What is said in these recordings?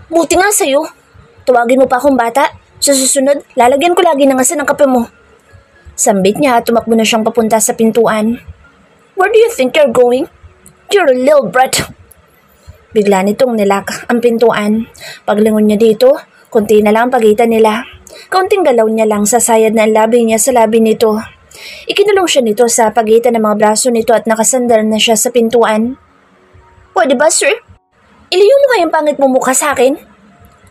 Buti nga sa'yo. Tawagin mo pa akong bata. Sa susunod, lalagyan ko lagi ng asin ng kape mo. Sambit niya at tumakbo na siyang papunta sa pintuan. Where do you think you're going? You're a little brat. Bigla nitong nilak ang pintuan. Paglingon niya dito, konti na lang ang pagitan nila. Kaunting galaw niya lang sa sayad na ang labi niya sa labi nito. Ikinulong siya nito sa pagitan ng mga braso nito at nakasandal na siya sa pintuan. Pwede ba, sir? Iliyo mo kayang pangit mo mukha sa akin?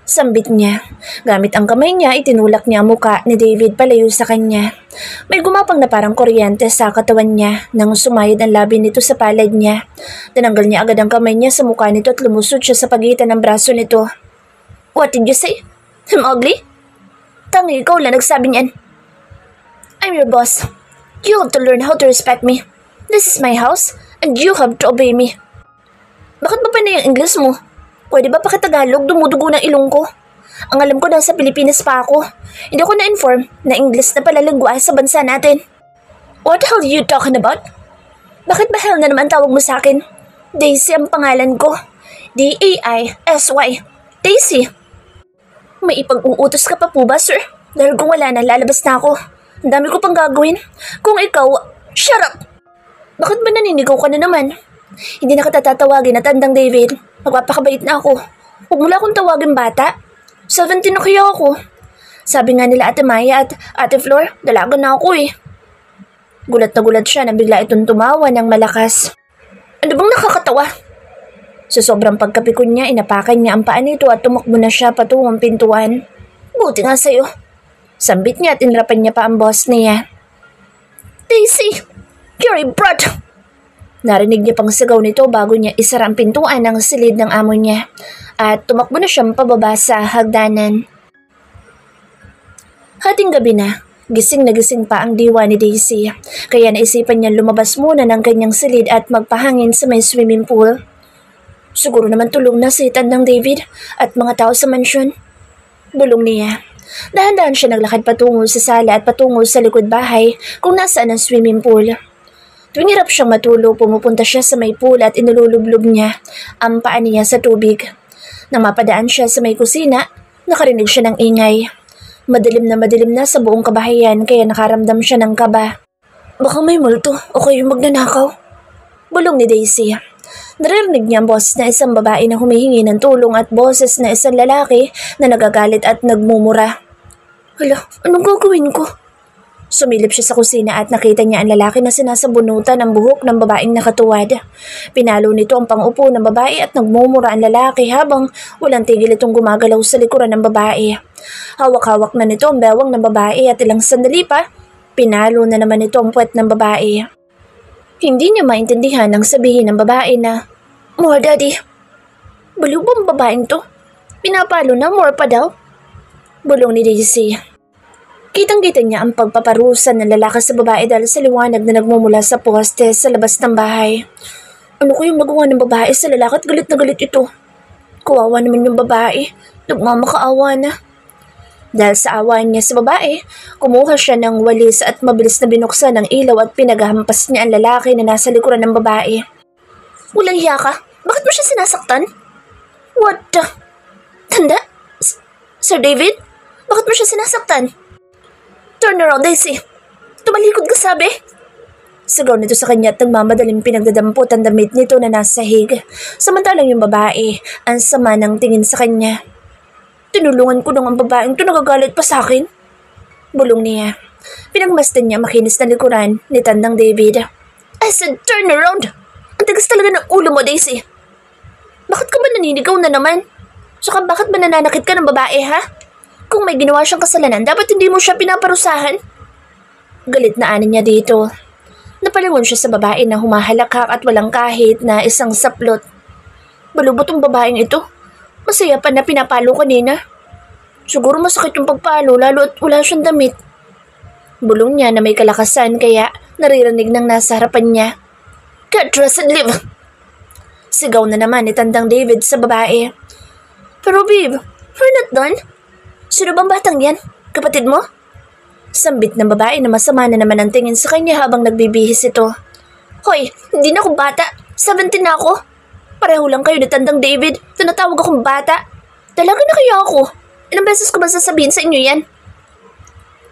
Sambit niya. Gamit ang kamay niya, itinulak niya ang muka ni David palayo sa kanya. May gumapang na parang kuryente sa katawan niya nang sumayad ang labi nito sa palad niya. Tinanggal niya agad ang kamay niya sa mukha nito at lumusod siya sa pagitan ng braso nito. What did you say? I'm ugly? Tangi, ikaw lang nagsabi niyan. I'm your boss. You have to learn how to respect me. This is my house and you have to obey me. Bakit ba pa na yung English mo? Pwede ba pakitagalog, dumudugo ng ilong ko? Ang alam ko nasa Pilipinas pa ako. Hindi ako na-inform na English na pala lingwa sa bansa natin. What the hell are you talking about? Bakit ba hell na naman tawag mo sa akin? Daisy ang pangalan ko. D-A-I-S-Y. Daisy. May ipag-uutos ka pa po ba, sir? Dahil kung wala na, lalabas na ako. Ang dami ko pang gagawin. Kung ikaw, shut up! Bakit ba naninigaw ka na naman? Hindi na kita tatawagin na tandang David. Magpapakabait na ako. Huwag mo lang akong tawagin bata. 17 na kaya ako. Sabi nga nila Ate Maya at Ate Flor, dalaga na ako eh. Gulat na gulat siya nang bigla itong tumawa ng malakas. Ano bang nakakatawa? Sa sobrang pagkapikon niya, inapakan niya ang paa nito at tumakbo na siya patungong pintuan. Buti nga sa'yo. Sambit niya at inrapan niya pa ang boss niya. Daisy! You're a brat! Narinig niya pang sigaw nito bago niya isara ang pintuan ng silid ng amo niya at tumakbo na siyang pababa sa hagdanan. Hating gabi na gising pa ang diwa ni Daisy kaya naisipan niya lumabas muna ng kanyang silid at magpahangin sa may swimming pool. Siguro naman tulong na si Tandang David at mga tao sa mansyon. Bulong niya. Dahan-dahan siya naglakad patungo sa sala at patungo sa likod bahay kung nasaan ang swimming pool. Tuwing hirap siyang matulog, pumupunta siya sa may pool at inululublog niya ang paa niya sa tubig. Nang mapadaan siya sa may kusina, nakarinig siya ng ingay. Madilim na sa buong kabahayan kaya nakaramdam siya ng kaba. Baka may multo o kayo magnanakaw. Bulong ni Daisy. Naririnig niya ang boses na isang babae na humihingi ng tulong at boses na isang lalaki na nagagalit at nagmumura. Hala, anong gagawin ko? Sumilip siya sa kusina at nakita niya ang lalaki na sinasabunutan ang buhok ng babaeng nakatuwad. Pinalo nito ang pangupo ng babae at nagmumura ang lalaki habang walang tigil itong gumagalaw sa likuran ng babae. Hawak-hawak na nito ang bewang ng babae at ilang sandali pa, pinalo na naman ito ang puwet ng babae. Hindi niya maintindihan ang sabihin ng babae na, More daddy. Baliw ba ang babaeng to? Pinapalo na, more pa daw? Bulong ni Daisy. Kitang-kita niya ang pagpaparusa ng lalaki sa babae dahil sa liwanag na nagmumula sa poste sa labas ng bahay. Ano ko yung magawa ng babae sa lalaki at galit na galit ito? Kawawa naman yung babae. Nagmamakaawa na. Dahil sa awa niya sa babae, kumuha siya ng walis at mabilis na binuksan ang ilaw at pinaghampas niya ang lalaki na nasa likuran ng babae. Walang hiya ka? Bakit mo siya sinasaktan? What the? Tanda? Sir David? Bakit mo siya sinasaktan? Turn around, Daisy. Tumalikod ka, sabi. Sigaw nito sa kanya at nagmamadaling pinagdadampot ang damit nito na nasa hig. Samantalang yung babae, ang sama ng tingin sa kanya. Tinulungan ko nung ang babaeng to nagagalit pa sa akin. Bulong niya. Pinagmasdan niya makinis na likuran ni Tandang David. I said turn around. Ang tigas talaga ng ulo mo, Daisy. Bakit ka ba naninigaw na naman? Saka bakit ba nananakit ka ng babae, ha? Kung may ginawa siyang kasalanan, dapat hindi mo siya pinaparusahan. Galit na anin niya dito. Napalingon siya sa babae na humahalakak at walang kahit na isang saplot. Balubot ang babaeng ito. Masaya pa na pinapalo kanina. Siguro masakit yung pagpalo lalo at wala siyang damit. Bulong niya na may kalakasan kaya naririnig ng nasa harapan niya. Get dressed and leave. Sigaw na naman ni Tandang David sa babae. Pero babe, we're not done. Sino bang batang yan? Kapatid mo? Sambit ng babae na masama na naman ang tingin sa kanya habang nagbibihis ito. Hoy, hindi na ako bata. 17 na ako. Pareho lang kayo ni Tandang David. Tinatawag akong bata. Talaga na kaya ako? Ilang beses ko ba sasabihin sa inyo yan?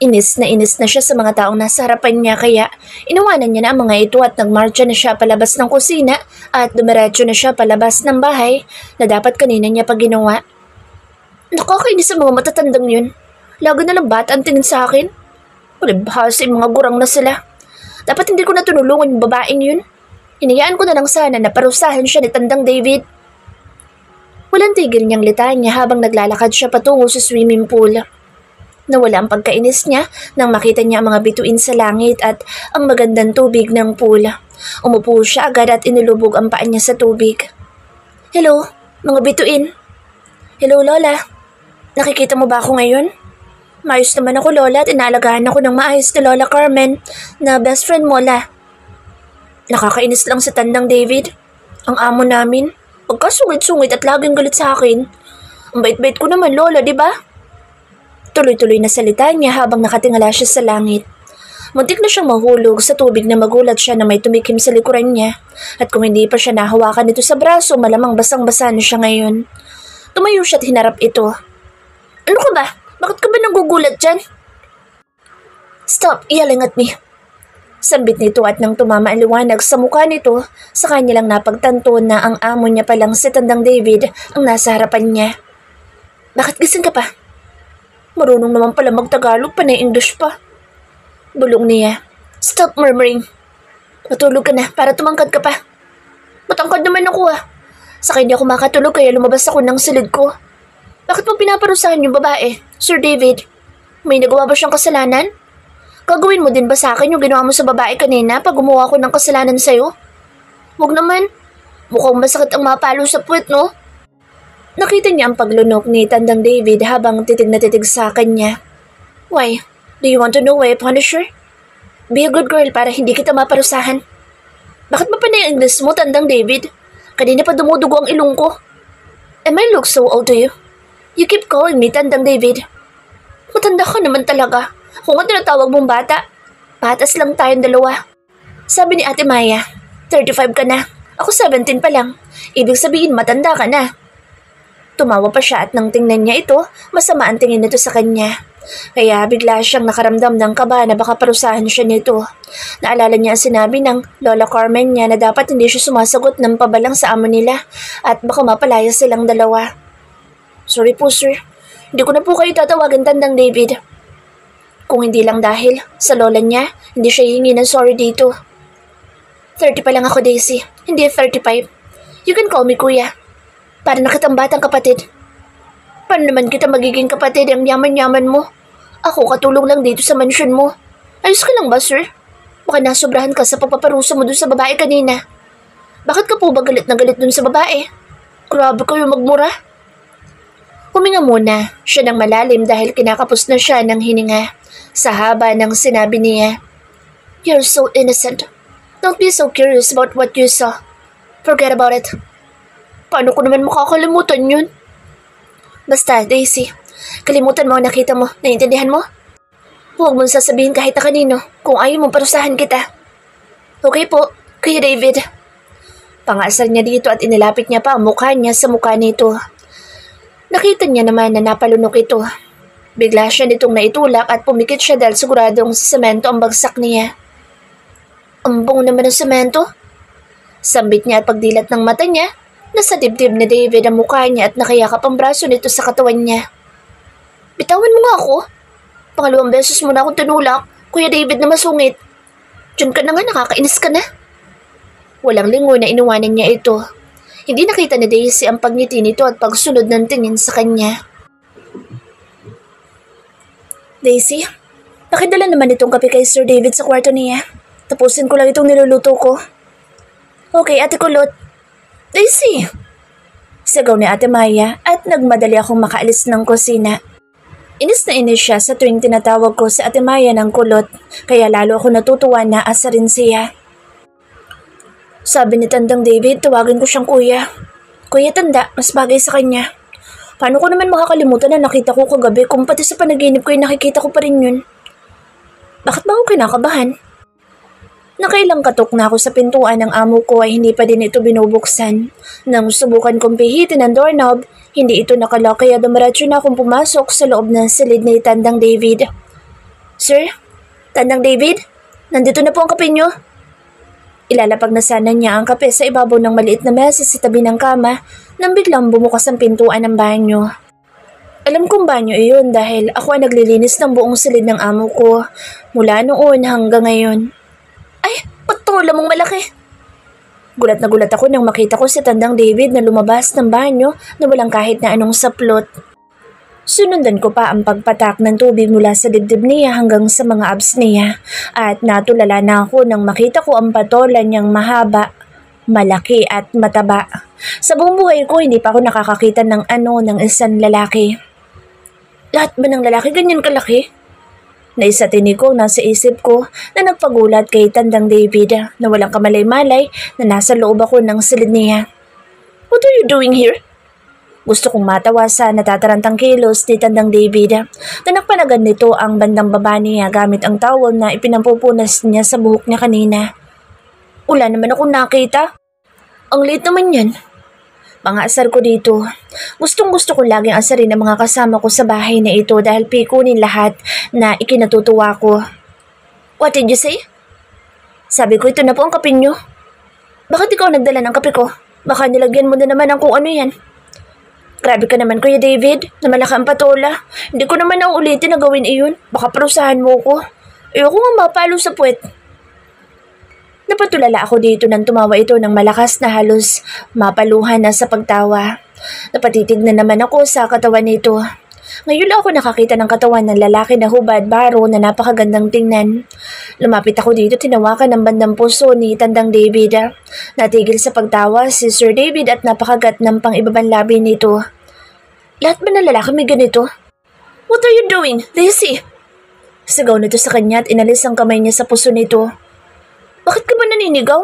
Inis na siya sa mga taong nasa harapan niya kaya inawanan niya na ang mga ito at nagmarcha na siya palabas ng kusina at dumiretso na siya palabas ng bahay na dapat kanina niya pa ginawa. Nakakainis sa mga matatandang yun. Lagi na lang bata ang tingin sa akin. Palibhasa yung mga gurang na sila. Dapat hindi ko na tunulungan yung babaeng yun. Hinayaan ko na lang sana na parusahan siya ni Tandang David. Walang tigil niyang litanya habang naglalakad siya patungo sa swimming pool. Nawala ang pagkainis niya nang makita niya ang mga bituin sa langit at ang magandang tubig ng pool. Umupo siya agad at inilubog ang paa niya sa tubig. Hello, mga bituin. Hello, Lola. Nakikita mo ba ako ngayon? Maayos naman ako, Lola, at inaalagaan ako ng maayos na Lola Carmen na best friend mo, La. Nakakainis lang sa Tandang David. Ang amo namin. Pagkasungit-sungit at laging galit sa akin. Ang bait-bait ko naman, Lola, di ba? Tuloy-tuloy na salita niya habang nakatingala siya sa langit. Muntik na siyang mahulog sa tubig na magulat siya na may tumikim sa likuran niya. At kung hindi pa siya nahawakan nito sa braso, malamang basang-basa na siya ngayon. Tumayo siya at hinarap ito. Ano ka ba? Bakit ka ba nagugulat dyan? Stop yelling at me. Sambit nito at nang tumama ang liwanag sa mukha nito, sa kanya lang napagtanto na ang amo niya palang si Tandang David ang nasa harapan niya. Bakit gising ka pa? Marunong naman pala magtagalog pa na English pa. Bulong niya. Stop murmuring. Matulog ka na para tumangkad ka pa. Matangkad naman ako Saka hindi ako makatulog kaya lumabas ako ng silid ko. Bakit mo pinaparusahan yung babae, Sir David? May nagawa ba siyang kasalanan? Gagawin mo din ba sa akin yung ginawa mo sa babae kanina pag gumawa ko ng kasalanan sa'yo? Huwag naman. Mukhang masakit ang mapalo sa puwet, no? Nakita niya ang paglunok ni Tandang David habang titig na titig sa kanya. Why? Do you want to know why I punish her? Be a good girl para hindi kita maparusahan. Bakit ba panay ang English mo, Tandang David? Kanina pa dumudugo ang ilong ko. Am I look so old to you? You keep calling me Tandang David. Matanda ka naman talaga. Kung ang tinatawag mong bata, patas lang tayong dalawa. Sabi ni Ate Maya, 35 ka na. Ako 17 pa lang. Ibig sabihin matanda ka na. Tumawa pa siya at nang tingnan niya ito, masama ang tingin nito sa kanya. Kaya bigla siyang nakaramdam ng kaba na baka parusahan siya nito. Naalala niya ang sinabi ng Lola Carmen niya na dapat hindi siya sumasagot ng pabalang sa amo nila at baka mapalaya silang dalawa. Sorry po, sir. Hindi ko na po kayo tatawagan, Tandang David. Kung hindi lang dahil sa lola niya, hindi siya hihingi ng sorry dito. 30 pa lang ako, Daisy. Hindi 35. You can call me Kuya. Para na kitang batang kapatid. Paano naman kita magiging kapatid ang yaman-yaman mo? Ako katulong lang dito sa mansyon mo. Ayos ka lang ba, sir? Baka nasobrahan ka sa pagpaparusa mo dun sa babae kanina. Bakit ka po ba galit na galit dun sa babae? Grabe kayo magmura. Huminga muna siya ng malalim dahil kinakapos na siya ng hininga. Sa haba ng sinabi niya, You're so innocent. Don't be so curious about what you saw. Forget about it. Paano ko naman makakalimutan yun? Basta, Daisy, kalimutan mo ang nakita mo. Naiintindihan mo? Huwag mong sasabihin kahit na kanino kung ayaw mong parusahan kita. Okay po, Kuya David. Pangasar niya dito at inilapit niya pa ang mukha niya sa mukha nito. Nakita niya naman na napalunok ito. Bigla siya nitong naitulak at pumikit siya dahil siguradong sa semento ang bagsak niya. Ang bango naman ng semento. Sambit niya at pagdilat ng mata niya, nasa dibdib ni David ang mukha niya at nakayakap ang braso nito sa katawan niya. Bitawan mo nga ako. Pangalawang beses mo na akong tinulak, Kuya David na masungit. Diyan ka na nga, nakakainis ka na. Walang lingon na inuwanan niya ito. Hindi nakita ni Daisy ang pagngiti nito at pagsunod ng tingin sa kanya. Daisy, pakidala naman itong kape kay Sir David sa kwarto niya. Tapusin ko lang itong niluluto ko. Okay, Ate Kulot. Daisy! Sigaw ni Ate Maya at nagmadali akong makaalis ng kusina. Inis na inis siya sa tuwing tinatawag ko si Ate Maya ng Kulot, kaya lalo ako natutuwa na asarin siya. Sabi ni Tandang David, tawagin ko siyang kuya. Kuya Tanda, mas bagay sa kanya. Paano ko naman makakalimutan na nakita ko kagabi kung pati sa panaginip ko ay nakikita ko pa rin yun? Bakit ba ako kinakabahan? Nakailang katok na ako sa pintuan ng amo ko ay hindi pa din ito binubuksan. Nang subukan kong pihitin ang doorknob, hindi ito nakalock kaya dumiretso na akong pumasok sa loob ng silid ni Tandang David. Sir? Tandang David? Nandito na po ang kape niyo. Ilalapag na sana niya ang kape sa ibabaw ng maliit na mesa sa tabi ng kama nang biglang bumukas ang pintuan ng banyo. Alam kong banyo iyon dahil ako ang naglilinis ng buong silid ng amo ko mula noon hanggang ngayon. Ay, patula mong malaki! Gulat na gulat ako nang makita ko si Tandang David na lumabas ng banyo na walang kahit na anong saplot. Sunundan ko pa ang pagpatak ng tubig mula sa dibdib niya hanggang sa mga abs niya at natulala na ako nang makita ko ang patola niyang mahaba, malaki at mataba. Sa buong buhay ko hindi pa ako nakakakita ng ng isang lalaki. Lahat ba ng lalaki ganyan kalaki? Naisatinig ko nasa isip ko na nagpagulat kay Tandang David na walang kamalay-malay na nasa loob ako ng silid niya. What are you doing here? Gusto kong matawa sa natatarantang kilos ni Tandang David na nagpanagan nito ang bandang baba niya gamit ang towel na ipinampupunas niya sa buhok niya kanina. Wala naman akong nakita. Ang liit naman yan. Pangasar ko dito. Gustong-gusto ko laging asarin ang mga kasama ko sa bahay na ito dahil pikunin lahat na ikinatutuwa ko. What did you say? Sabi ko ito na po ang kape nyo. Bakit ikaw nagdala ng kape ko? Baka nilagyan mo na naman ang kung ano yan. Grabe ka naman Kuya David, na malaki ang patola. Hindi ko naman nauulitin na gawin iyon. Baka parusahan mo ko. Ayoko nga mapalo sa puwet. Napatulala ako dito nang tumawa ito ng malakas na halos mapaluhan na sa pagtawa. Napatitig na naman ako sa katawan nito. Ngayon lang ako nakakita ng katawan ng lalaki na hubad baro na napakagandang tingnan. Lumapit ako dito tinawakan ng bandang puso ni Tandang David. Natigil sa pagtawa si Sir David at napakagat ng pang-ibabang labi nito. Lahat ba ng lalaki may ganito? What are you doing, Daisy? Sigaw nito sa kanya at inalis ang kamay niya sa puso nito. Bakit ka ba naninigaw?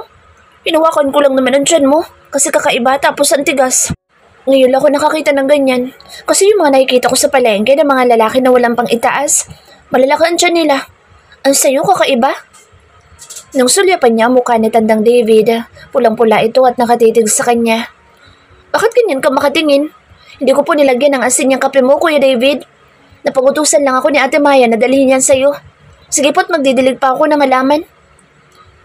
Hinawakan ko lang naman ang tiyan mo kasi kakaiba tapos ang tigas. Ngayon lang ako nakakita ng ganyan kasi yung mga nakikita ko sa palengke ng mga lalaki na walang pang itaas, malalaki ang tiyan nila. Ang sayo kakaiba. Nung sulyapan niya mukha ni Tandang David, pulang-pula ito at nakatitig sa kanya. Bakit ganyan ka makatingin? Hindi ko po nilagyan ng asin yung kape mo, Kuya David. Napagutusan lang ako ni Ate Maya na dalhin yan sa'yo. Sige po't magdidilig pa ako ng halaman.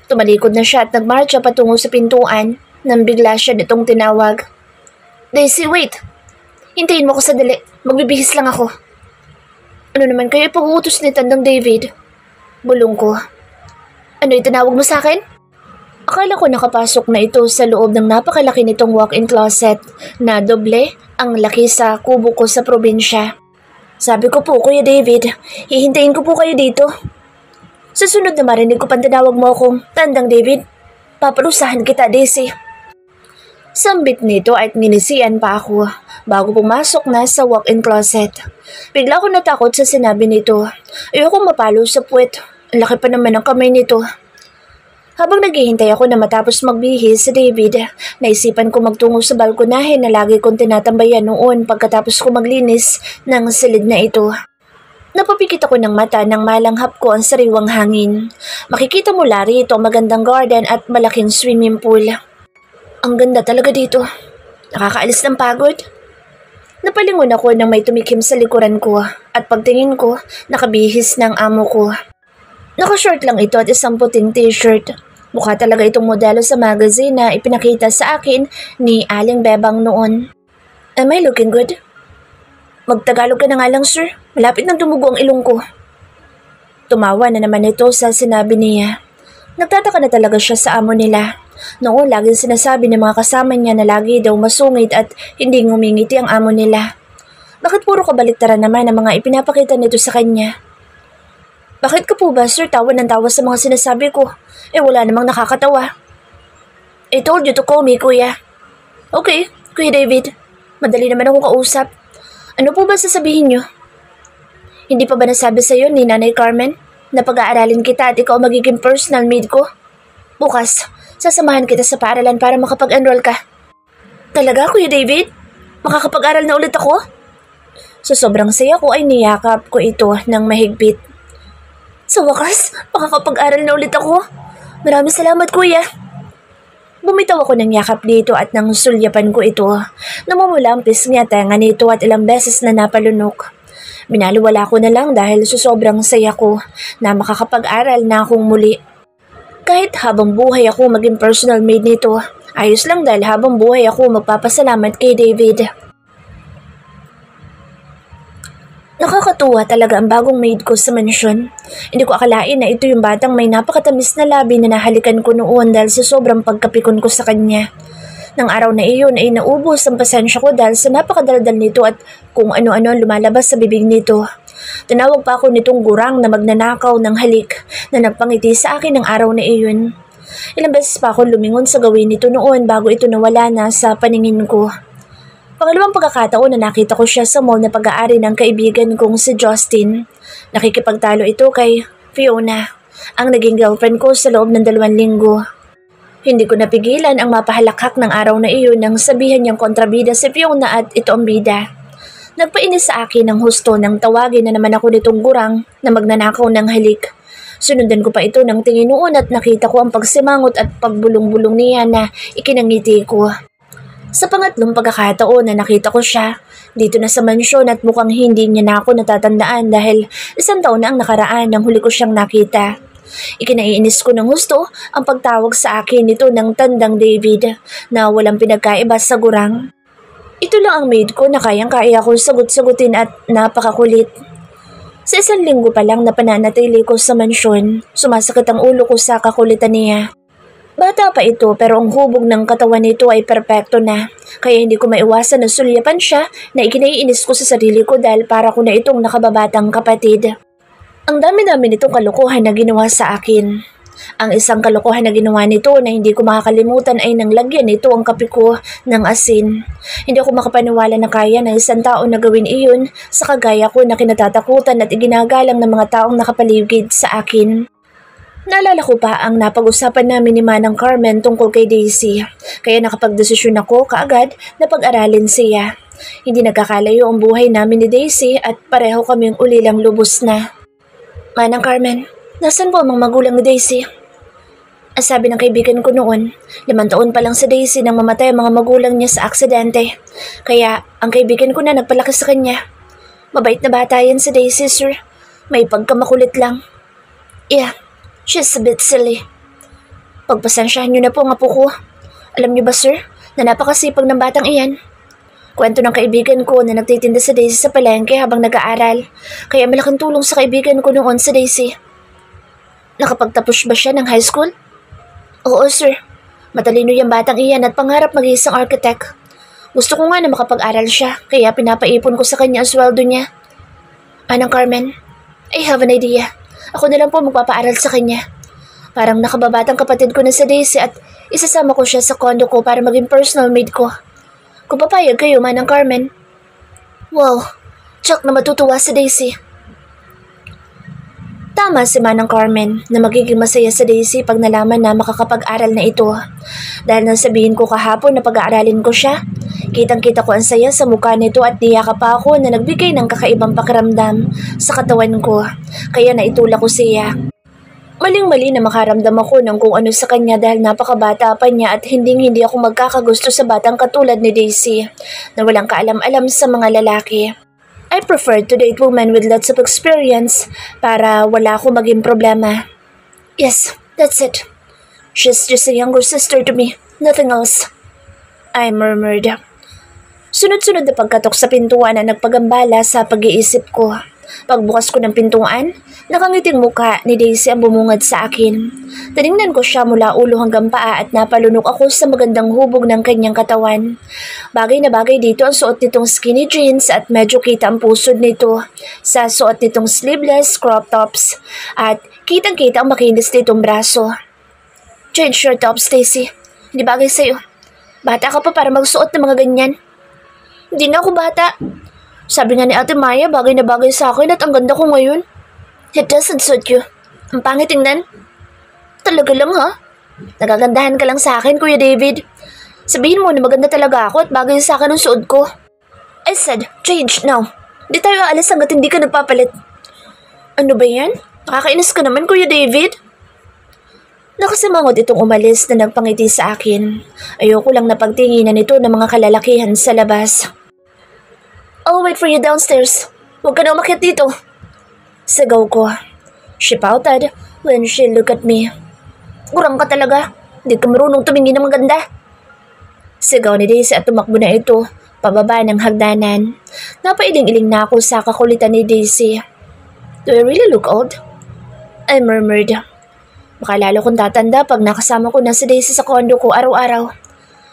Tumalikod na siya at nagmarcha patungo sa pintuan nang bigla siya nitong tinawag. Daisy, wait! Hintayin mo ko sa dali. Magbibihis lang ako. Ano naman kayo pag-uutos ni Tandang David? Bulong ko. Ano itinawag mo sa akin? Akala ko nakapasok na ito sa loob ng napakalaki nitong walk-in closet na doble ang laki sa kubo ko sa probinsya. Sabi ko po, Kuya David, hihintayin ko po kayo dito. Sa sunod na marinig ko pang tinawag mo akong Tandang David, paparusahan kita, Daisy. Sambit nito at nginisian pa ako bago pumasok na sa walk-in closet. Bigla ko natakot sa sinabi nito. Ayoko mapalo sa puwet. Ang laki pa naman ang kamay nito. Habang naghihintay ako na matapos magbihis si David, naisipan ko magtungo sa balkonahe na lagi kong tinatambayan noon pagkatapos ko maglinis ng silid na ito. Napapikit ako ng mata nang malanghap ko ang sariwang hangin. Makikita mula rito ang magandang garden at malaking swimming pool. Ang ganda talaga dito. Nakakaalis ng pagod. Napalingon ako nang may tumikim sa likuran ko at pagtingin ko, nakabihis ng amo ko. Nakashort lang ito at isang puting t-shirt. Mukha talaga itong modelo sa magazine na ipinakita sa akin ni Aling Bebang noon. Am I looking good? Magtagalog ka na nga lang, sir. Malapit nang dumugo ang ilong ko. Tumawa na naman ito sa sinabi niya. Nagtataka na talaga siya sa amo nila. Noon, laging sinasabi ng mga kasama niya na lagi daw masungit at hindi ngumingiti ang amo nila. Bakit puro kabaliktaran naman ang mga ipinapakita nito sa kanya? Bakit ka po ba, sir, tawa ng tawa sa mga sinasabi ko? Wala namang nakakatawa. I told you to call me, kuya. Okay, Kuya David. Madali naman akong kausap. Ano po ba sasabihin niyo? Hindi pa ba nasabi sa'yo ni Nanay Carmen na pag-aaralin kita at ikaw magiging personal maid ko? Bukas, sasamahan kita sa paaralan para makapag-enroll ka. Talaga, Kuya David? Makakapag-aral na ulit ako? Sa sobrang saya ko ay niyakap ko ito ng mahigpit. Sa wakas, makakapag-aral na ulit ako. Maraming salamat kuya. Bumitaw ako ng yakap dito at nang sulyapan ko ito. Namumula ang pisngi at tenga nito at ilang beses na napalunok. Binaliwala ko na lang dahil sa sobrang saya ko na makakapag-aral na akong muli. Kahit habang buhay ako maging personal maid nito, ayos lang dahil habang buhay ako magpapasalamat kay David. Nakakatuwa talaga ang bagong maid ko sa mansyon. Hindi ko akalain na ito yung batang may napakatamis na labi na nahalikan ko noon dahil sa sobrang pagkapikon ko sa kanya. Nang araw na iyon ay naubos ang pasensya ko dahil sa napakadaldal nito at kung ano-ano ang lumalabas sa bibig nito. Tinawag pa ako nitong gurang na magnanakaw ng halik na nagpangiti sa akin ng araw na iyon. Ilang beses pa ako lumingon sa gawin nito noon bago ito nawala na sa paningin ko. Pangalawang pagkakataon na nakita ko siya sa mall na pag-aari ng kaibigan kong si Justin. Nakikipagtalo ito kay Fiona, ang naging girlfriend ko sa loob ng 2 linggo. Hindi ko napigilan ang mapahalakhak ng araw na iyon nang sabihan niyang kontrabida si Fiona at ito ang bida. Nagpainis sa akin ng husto nang tawagin na naman ako nitong gurang na magnanakaw ng halik. Sunundan ko pa ito ng tingin noon at nakita ko ang pagsimangot at pagbulong-bulong niya na ikinangiti ko. Sa pangatlong pagkakataon na nakita ko siya, dito na sa mansyon at mukhang hindi niya na ako natatandaan dahil 1 taon na ang nakaraan nang huli ko siyang nakita. Ikinaiinis ko ng husto ang pagtawag sa akin nito ng tandang David na walang pinagkaiba sa gurang. Ito lang ang maid ko na kayang-kaya ko sagot-sagutin at napakakulit. Sa 1 linggo pa lang na pananatili ko sa mansyon, sumasakit ang ulo ko sa kakulitan niya. Bata pa ito pero ang hubog ng katawan nito ay perpekto na, kaya hindi ko maiwasan na sulyapan siya na ikinaiinis ko sa sarili ko dahil para ko na itong nakababatang kapatid. Ang dami-dami nitong kalokohan na ginawa sa akin. Ang isang kalokohan na ginawa nito na hindi ko makakalimutan ay nang lagyan nito ang kape ko ng asin. Hindi ako makapaniwala na kaya ng isang tao na gawin iyon sa kagaya ko na kinatatakutan at iginagalang ng mga taong nakapaligid sa akin. Naalala ko pa ang napag-usapan namin ni Manang Carmen tungkol kay Daisy, kaya nakapagdesisyon ako kaagad na pag-aralin siya. Hindi nagkakalayo ang buhay namin ni Daisy at pareho kaming ulilang lubos na. Manang Carmen, nasan po ang mga magulang ni Daisy? Ang sabi ng kaibigan ko noon, 5 taon pa lang si Daisy nang mamatay ang mga magulang niya sa aksidente. Kaya ang kaibigan ko na nagpalaki sa kanya. Mabait na bata yan si Daisy, sir. May pagkamakulit lang. Yeah. She's a bit silly. Pagpasensyahan niyo na po ang apo ko. Alam niyo ba sir, na napakasipag ng batang iyan? Kwento ng kaibigan ko na nagtitinda si Daisy sa palengke habang nag-aaral. Kaya malaking tulong sa kaibigan ko noon si Daisy. Nakapagtapos ba siya ng high school? Oo sir. Matalino yung batang iyan at pangarap maging isang architect. Gusto ko nga na makapag-aral siya, kaya pinapaipon ko sa kanya ang sweldo niya. Manang Carmen, I have an idea. Ako na lang po magpapaaral sa kanya. Parang nakababatang kapatid ko na sa Daisy at isasama ko siya sa condo ko para maging personal maid ko. Kung papayag kayo, Manang Carmen. Wow, tsak na matutuwa si Daisy. Tama si Manang Carmen na magiging masaya sa Daisy pag nalaman na makakapag-aral na ito. Dahil nang sabihin ko kahapon na pag-aaralin ko siya, kitang-kita ko ang saya sa mukha nito at niyakap pa ako na nagbigay ng kakaibang pakiramdam sa katawan ko, kaya naitulak ko siya. Maling-mali na makaramdam ako ng kung ano sa kanya dahil napakabata pa niya at hindi ako magkakagusto sa batang katulad ni Daisy na walang kaalam-alam sa mga lalaki. I prefer to date women with lots of experience para wala ako maging problema. Yes, that's it. She's just a younger sister to me, nothing else. I murmured. Sunod-sunod na pagkatok sa pintuan na nagpagambala sa pag-iisip ko. Pagbukas ko ng pintuan, nakangiting mukha ni Daisy ang bumungad sa akin. Tiningnan ko siya mula ulo hanggang paa at napalunok ako sa magandang hubog ng kanyang katawan. Bagay na bagay dito ang suot nitong skinny jeans at medyo kita ang pusod nito sa suot nitong sleeveless crop tops at kitang-kita ang makinis nitong braso. Change your tops, Daisy. Hindi bagay sa'yo. Bata ka pa para magsuot ng mga ganyan. Hindi na ako bata. Sabi nga ni Ate Maya, bagay na bagay sa akin at ang ganda ko ngayon. It doesn't suit you. Ang pangit tingnan. Talaga lang ha? Nagagandahan ka lang sa akin, Kuya David. Sabihin mo na maganda talaga ako at bagay sa akin ang suot ko. I said, change now. Di tayo aalis hanggat hindi ka nagpapalit. Ano ba yan? Nakakainis ka naman, Kuya David. Nakasimangot itong umalis na nagpangiti sa akin. Ayoko lang napagtinginan nito ng mga kalalakihan sa labas. I'll wait for you downstairs. Huwag ka na umakyat dito. Sigaw ko. She pouted when she looked at me. Kurang ka talaga. Hindi ka marunong tumingin ng maganda. Sigaw ni Daisy at tumakbo na ito, pababa ng hagdanan. Napailing-iling na ako sa kakulitan ni Daisy. Do I really look old? I murmured. Baka lalo kong tatanda pag nakasama ko na si Daisy sa kondo ko araw-araw.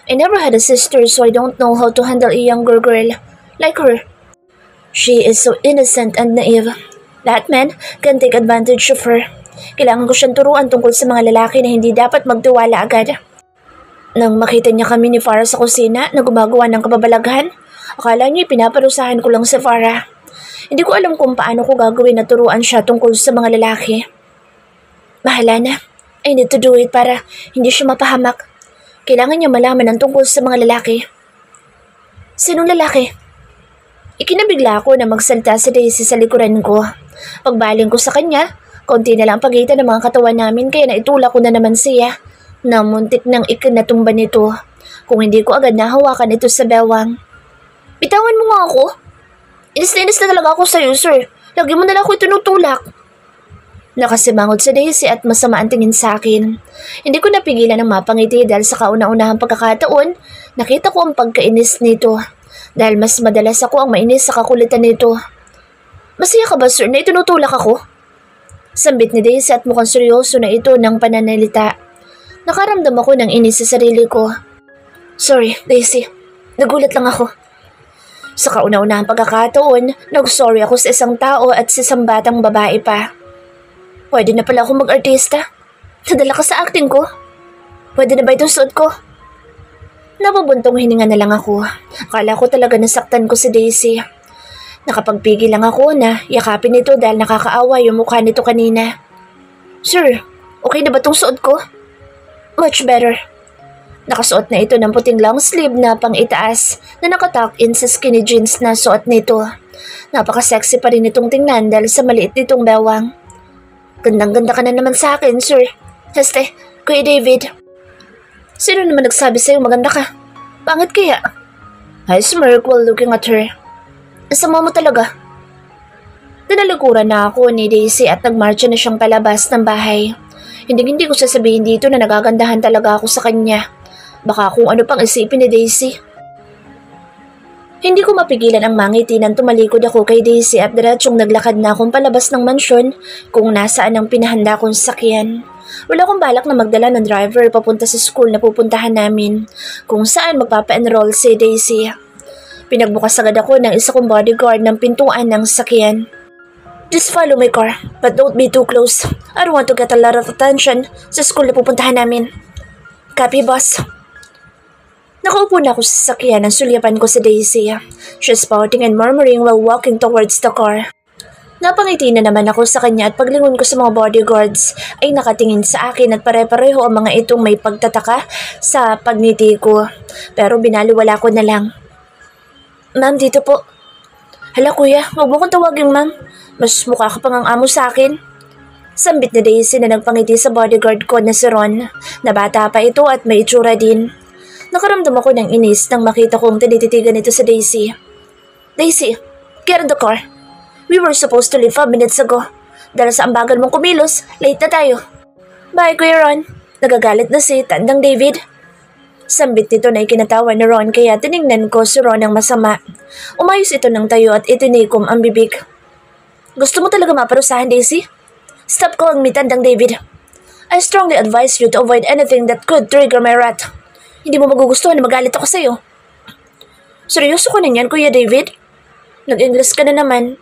I never had a sister so I don't know how to handle a younger girl like her. She is so innocent and naive. Lahat men can take advantage of her. Kailangan ko siyang turuan tungkol sa mga lalaki na hindi dapat magtiwala agad. Nang makita niya kami ni Farah sa kusina na gumagawa ng kababalaghan, akala niya pinaparusahan ko lang si Farah. Hindi ko alam kung paano ko gagawin na turuan siya tungkol sa mga lalaki. Bahala na. I need to do it para hindi siya mapahamak. Kailangan niya malaman ang tungkol sa mga lalaki. Sinong lalaki? Ikinabigla ako na magsalita si Daisy sa likuran ko. Pagbaling ko sa kanya, konti na lang pagitan ng mga katawan namin kaya naitulak ko na naman siya. Na muntik ng ikinatumba nito. Kung hindi ko agad nahawakan ito sa bewang. Bitawan mo nga ako. Inis na talaga ako sa'yo, sir. Lagi mo na lang ako tinutulak. Nakasimangot si Daisy at masama ang tingin sa akin. Hindi ko napigilan ng mapangiti dahil sa kauna-unahang pagkakataon, nakita ko ang pagkainis nito. Dahil mas madalas ako ang mainis sa kakulitan nito. Masaya ka ba, sir, na itinutulak ako? Sambit ni Daisy at mukhang seryoso na ito ng pananalita. Nakaramdam ako ng inis sa sarili ko. Sorry, Daisy. Nagulat lang ako. Sa kauna-unahang pagkakataon, nag-sorry ako sa isang tao at sa isang batang babae pa. Pwede na pala ako mag-artista. Nadala ka sa acting ko. Pwede na ba itong suot ko? Napabuntong hininga na lang ako. Akala ko talaga nasaktan ko si Daisy. Nakapagpigil lang ako na yakapin nito dahil nakakaawa yung mukha nito kanina. Sir, okay na ba itong suot ko? Much better. Nakasuot na ito ng puting long sleeve na pang itaas na nakatuck-in sa skinny jeans na suot nito. Napaka-sexy pa rin itong tingnan dahil sa maliit nitong bewang. Gandang-ganda ka na naman sa akin, sir. Este, Kuya David. Sino naman nagsabi sa'yo maganda ka? Pangit kaya? I smirked while looking at her. Sama mo talaga. Tinalikuran na ako ni Daisy at nagmarcha na siyang palabas ng bahay. Hindi ko sasabihin dito na nagagandahan talaga ako sa kanya. Baka kung ano pang isipin ni Daisy. Hindi ko mapigilan ang mangiti nang tumalikod ako kay Daisy at diretsyong naglakad na akong palabas ng mansyon kung nasaan ang pinahanda kong sakyan. Wala akong balak na magdala ng driver papunta sa school na pupuntahan namin kung saan magpapa-enroll si Daisy. Pinagbukas agad ako ng isa kong bodyguard ng pintuan ng sakyan. Just follow my car, but don't be too close. I don't want to get a lot of attention sa school na pupuntahan namin. Copy, boss. Nakaupo na ako sa sasakyan nang sulyapan ko si Daisy. She's pouting and murmuring while walking towards the car. Napangiti na naman ako sa kanya at paglingon ko sa mga bodyguards ay nakatingin sa akin at pare-pareho ang mga itong may pagtataka sa pagngiti ko. Pero binaliwala ko na lang. Ma'am, dito po. Hala kuya, huwag mo kong tawagin ma'am. Mas mukha ka pang ang amo sa akin. Sambit ni Daisy na nagpangiti sa bodyguard ko na si Ron, na bata pa ito at may itsura din. Nakaramdam ako ng inis nang makita kong tinititigan ito sa Daisy. Daisy, get in the car. We were supposed to leave 5 minutes ago. Dahil sa ambagan mong kumilos, late na tayo. Bye, Kuya Ron. Nagagalit na si Tandang David. Sambit nito na ikinatawa ni Ron kaya tiningnan ko si Ron ng masama. Umayos ito ng tayo at itinikom ang bibig. Gusto mo talaga maparusahan, Daisy? Stop calling me Tandang David. I strongly advise you to avoid anything that could trigger my wrath. Hindi mo magugustuhan na magalit ako sa'yo. Seryoso ko na yan, Kuya David? Nag-English ka na naman.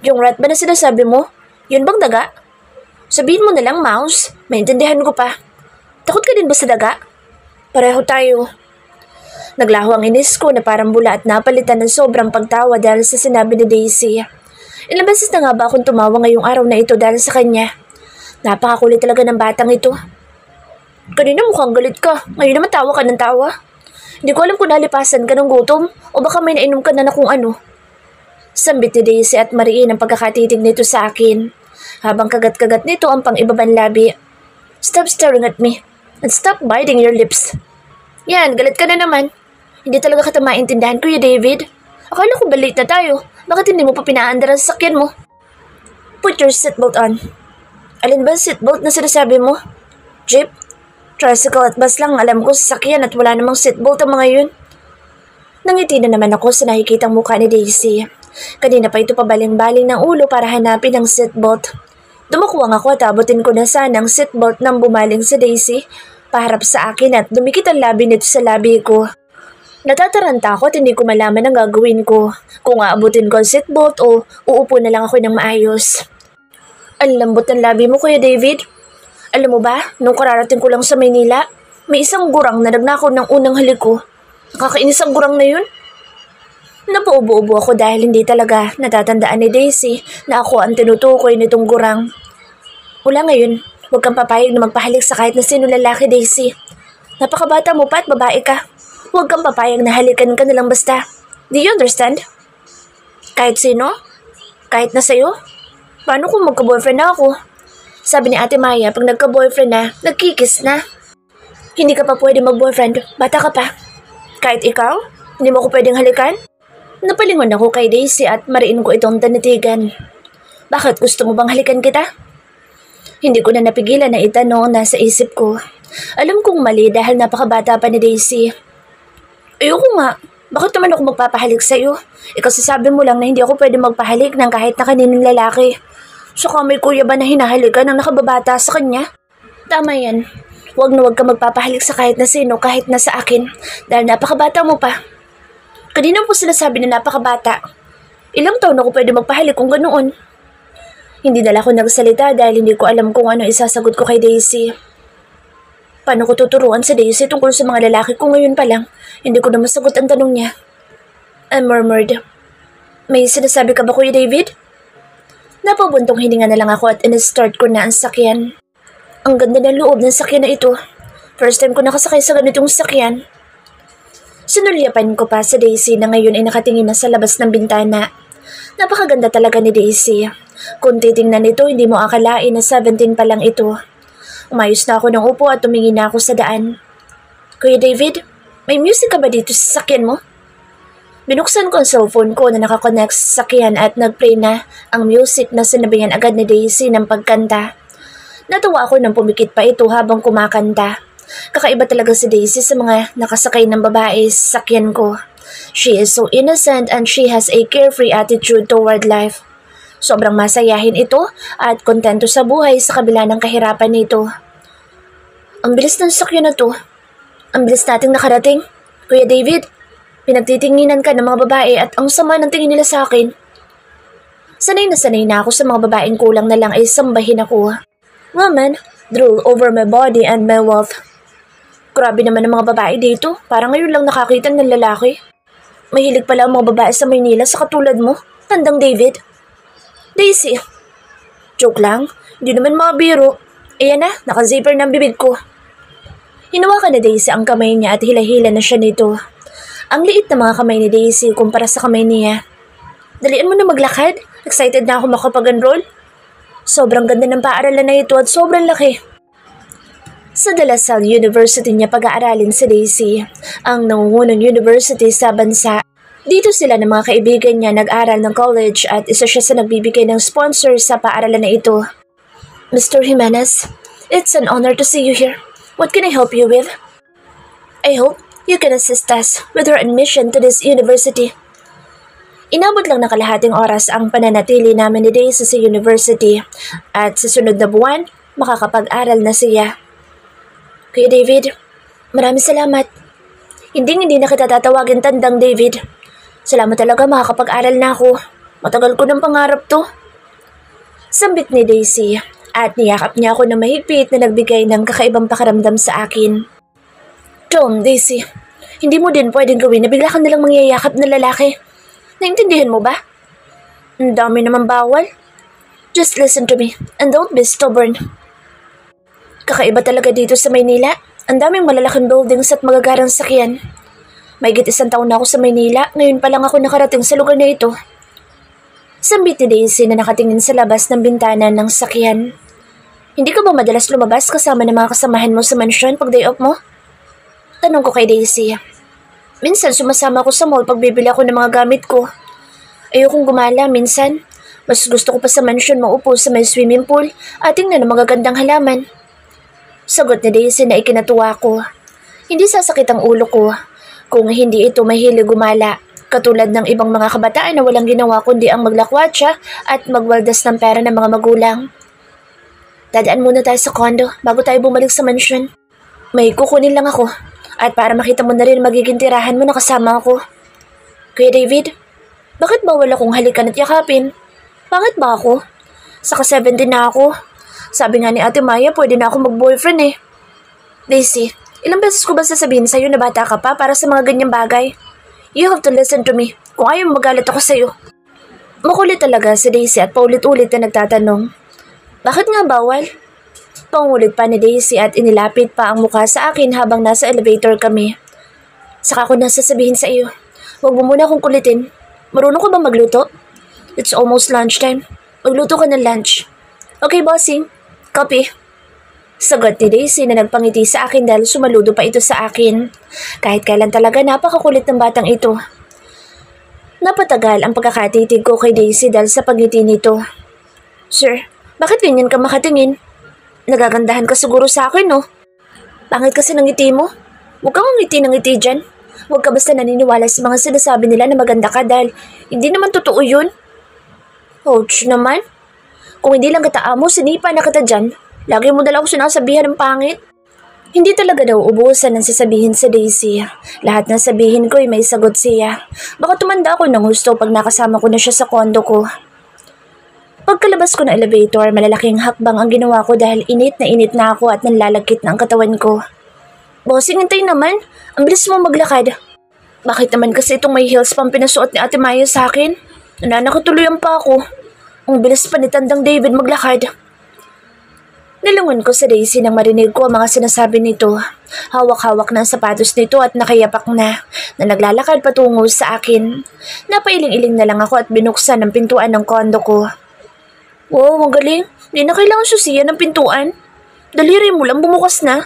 Yung rat ba na sinasabi mo? Yun bang daga? Sabihin mo na lang, mouse. Maintindihan ko pa. Takot ka din ba sa daga? Pareho tayo. Naglaho ang inis ko na parang bula at napalitan ng sobrang pagtawa dahil sa sinabi ni Daisy. Ilang beses na nga ba akong tumawa ngayong araw na ito dahil sa kanya? Napakakulit talaga ng batang ito. Kanina mukhang galit ka. Ngayon naman tawa ka ng tawa. Hindi ko alam kung nalipasan ka ng gutom o baka may nainom ka na kung ano. Sambit ni Daisy at mariin ang pagkakatitig nito sa akin. Habang kagat-kagat nito ang pang-ibabang labi. Stop staring at me. And stop biting your lips. Yan, galit ka na naman. Hindi talaga kita maintindihan, Kuya David. Akala ko ba late na tayo? Bakit hindi mo pa pinaandar ang sasakyan mo? Put your seatbelt on. Alin ba ang seatbelt na sinasabi mo? Jeep? Tricycle at bus lang alam ko sasakyan at wala namang seatbelt ang mga yun. Nangiti na naman ako sa nakikitang mukha ni Daisy. Kanina pa ito pabaling-baling ng ulo para hanapin ang seatbelt. Dumukuwang ako at abutin ko na sana ang seatbelt nang bumaling si Daisy paharap sa akin at dumikit ang labi nito sa labi ko. Natataranta ako at hindi ko malaman ang gagawin ko. Kung aabutin ko ang seatbelt o uupo na lang ako ng maayos. Ang lambot ng labi mo, Kuya David. Alam mo ba, nung kararating ko lang sa Maynila, may isang gurang na nagnakaw ng unang halik ko. Nakakainis ang gurang na yun. Napaubo-ubo ako dahil hindi talaga natatandaan ni Daisy na ako ang tinutukoy nitong gurang. Mula ngayon, huwag kang papayag na magpahalik sa kahit na sino lalaki, Daisy. Napakabata mo pa at babae ka. Huwag kang papayag na halikan ka na lang basta. Do you understand? Kahit sino? Kahit na sa'yo? Paano kung magka-boyfriend na ako? Sabi ni Ate Maya, pag nagka-boyfriend na, nagkikis na. Hindi ka pa pwede mag-boyfriend, bata ka pa. Kahit ikaw, hindi mo ako pwedeng halikan? Napalingon ako kay Daisy at mariin ko itong tanitigan. Bakit gusto mo bang halikan kita? Hindi ko na napigilan na itanong nasa isip ko. Alam kong mali dahil napakabata pa ni Daisy. Ayoko nga. Bakit naman ako magpapahalik sa'yo? Kasi sabi mo lang na hindi ako pwede magpahalik ng kahit na kaninong lalaki. Saka may kuya ba na hinahalikan ng nakababata sa kanya? Tama yan. Huwag na huwag ka magpapahalik sa kahit na sino kahit na sa akin dahil napakabata mo pa. Kanina po sinasabi na napakabata. Ilang taon ako pwede magpahalik kung ganoon? Hindi na ako nagsalita dahil hindi ko alam kung ano isasagot ko kay Daisy. Paano ko tuturuan sa Daisy tungkol sa mga lalaki ko ngayon pa lang? Hindi ko na masagot ang tanong niya. I murmured. May sinasabi ka ba, Kuya David? Napabuntong hininga na lang ako at in-start ko na ang sakyan. Ang ganda ng loob ng sakyan na ito. First time ko nakasakay sa ganitong sakyan. Sinulyapan ko pa sa Daisy na ngayon ay nakatingin na sa labas ng bintana. Napakaganda talaga ni Daisy. Kung titingnan nito, hindi mo akalain na 17 pa lang ito. Umayos na ako ng upo at tumingin na ako sa daan. Kuya David, may music ka ba dito sa sakyan mo? Binuksan ko ang cellphone ko na nakakonect sa sakyan at nagplay na ang music na sinabihan agad ni Daisy ng pagkanta. Natawa ako nang pumikit pa ito habang kumakanta. Kakaiba talaga si Daisy sa mga nakasakay ng babae sa sakyan ko. She is so innocent and she has a carefree attitude toward life. Sobrang masayahin ito at kontento sa buhay sa kabila ng kahirapan nito. Ang bilis ng sakyan na to. Ang bilis nating nakarating. Kuya David, pinagtitinginan ka ng mga babae at ang sama ng tingin nila sa akin. Sanay na ako sa mga babaeng kulang na lang ay sambahin ako. Woman, drool over my body and my wealth. Grabe naman ang mga babae dito. Parang ngayon lang nakakita ng lalaki. Mahilig pala ang mga babae sa Maynila sa katulad mo, tandang David. Daisy. Joke lang. Hindi naman mga biro. Ayan na, naka-zipper ng bibig ko. Hinawakan ni Daisy ang kamay niya at hila-hila na siya nito. Ang liit na mga kamay ni Daisy kumpara sa kamay niya. Dalian mo na maglakad. Excited na ako makapag-enroll. Sobrang ganda ng paaralan na ito at sobrang laki. Sa De La Salle University niya pag-aaralin si Daisy, ang nangungunang university sa bansa. Dito sila ng mga kaibigan niya nag-aral ng college at isa siya sa nagbibigay ng sponsor sa paaralan na ito. Mr. Jimenez, it's an honor to see you here. What can I help you with? I hope you can assist us with our admission to this university. Inabot lang na kalahating oras ang pananatili namin ni Daisy sa university at sa sunod na buwan, makakapag-aral na siya. Kuya David, maraming salamat. Hindi na kita tatawagin tandang David. Salamat talaga makakapag-aral na ako. Matagal ko ng pangarap to. Sambit ni Daisy at niyakap niya ako na mahigpit na nagbigay ng kakaibang pakaramdam sa akin. Tom, Daisy, hindi mo din pwedeng gawin na bigla ka nalang mangyayakap na lalaki. Naintindihan mo ba? Ang dami naman bawal. Just listen to me and don't be stubborn. Kakaiba talaga dito sa Maynila. Ang daming malalaking buildings at magagarang sakyan. Mahigit 1 taon na ako sa Maynila. Ngayon pa lang ako nakarating sa lugar na ito. Sambit ni Daisy na nakatingin sa labas ng bintana ng sakyan. Hindi ka ba madalas lumabas kasama ng mga kasamahan mo sa mansyon pag day off mo? Tanong ko kay Daisy. Minsan sumasama ako sa mall pag bibili ako ng mga gamit ko. Ayokong gumala minsan. Mas gusto ko pa sa mansyon maupo sa may swimming pool at tingnan ng magagandang halaman. Sagot ni Daisy na ikinatuwa ko. Hindi sasakit ang ulo ko kung hindi ito mahilig gumala. Katulad ng ibang mga kabataan na walang ginawa kundi ang maglakwatsa at magwaldas ng pera ng mga magulang. Dadaan muna tayo sa condo bago tayo bumalik sa mansyon. May kukunin lang ako at para makita mo na rin magiging tirahan mo na kasama ako. Kuya David, bakit bawal akong halikan at yakapin? Pangit ba ako? Saka 17 na ako. Sabi nga ni Ate Maya pwede na ako mag-boyfriend eh. Daisy, ilang beses ko ba sasabihin sa'yo na bata ka pa para sa mga ganyang bagay? You have to listen to me kung ayaw magalit ako sa'yo. Makulit talaga si Daisy at paulit-ulit na nagtatanong. Bakit nga bawal? Pangulit pa ni Daisy at inilapit pa ang mukha sa akin habang nasa elevator kami. Saka ko na sasabihin sa iyo, huwag mo muna akong kulitin. Marunong ka ba magluto? It's almost lunchtime. Magluto ka ng lunch. Okay, bossing. Copy. Sagot ni Daisy na nagpangiti sa akin dahil sumaludo pa ito sa akin. Kahit kailan talaga napakakulit ng batang ito. Napatagal ang pagkakatitig ko kay Daisy dahil sa pagngiti nito. Sir, bakit ganyan ka makatingin? Nagagandahan ka siguro sa akin, no? Pangit kasi ng ngiti mo. Huwag kang ngiti ng ngiti dyan. Huwag ka basta naniniwala sa mga sinasabi nila na maganda ka dahil hindi naman totoo yun. Ouch naman. Kung hindi lang kita amo, sinipa na kita dyan. Lagi mo dala ako sinasabihan ng pangit. Hindi talaga daw ubusan ng sasabihin sa Daisy. Lahat ng sabihin ko ay may sagot siya. Baka tumanda ako ng gusto pag nakasama ko na siya sa kondo ko. Pagkalabas ko ng elevator, malalaking hakbang ang ginawa ko dahil init na ako at nanlalagkit na ang katawan ko. Bossing, hintay naman. Ang bilis mo maglakad. Bakit naman kasi itong may heels pang pinasuot ni Ate Maya sa akin? Nananakatuluyan pa ako. Ang bilis pa ni Tandang David maglakad. Nilungon ko sa Daisy nang marinig ko ang mga sinasabi nito. Hawak-hawak na ang sapatos nito at nakayapak na naglalakad patungo sa akin. Napailing-iling na lang ako at binuksan ang pintuan ng kondo ko. Wow, ang galing. Hindi na kailangan susiyan ng pintuan. Daliri mo lang bumukas na.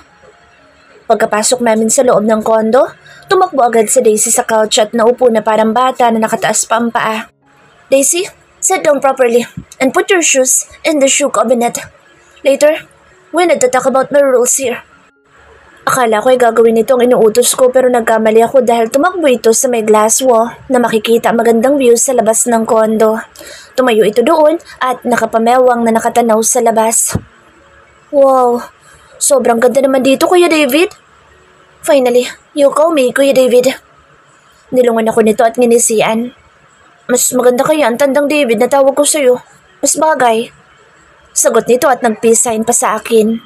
Pagkapasok namin sa loob ng kondo, tumakbo agad si Daisy sa couch at naupo na parang bata na nakataas pa ang paa. Daisy, sit down properly and put your shoes in the shoe cabinet. Later, we need to talk about my rules here. Akala ko ay gagawin ito ang inuutos ko pero nagkamali ako dahil tumakbo ito sa may glass wall na makikita magandang view sa labas ng kondo. Tumayo ito doon at nakapamewang na nakatanaw sa labas. Wow, sobrang ganda naman dito, Kuya David. Finally, you call me, Kuya David. Nilungan ako nito at nginisian. Mas maganda kaya ang Tandang David na tawag ko sa'yo. Mas bagay. Sagot nito at nag-peace sign pa sa akin.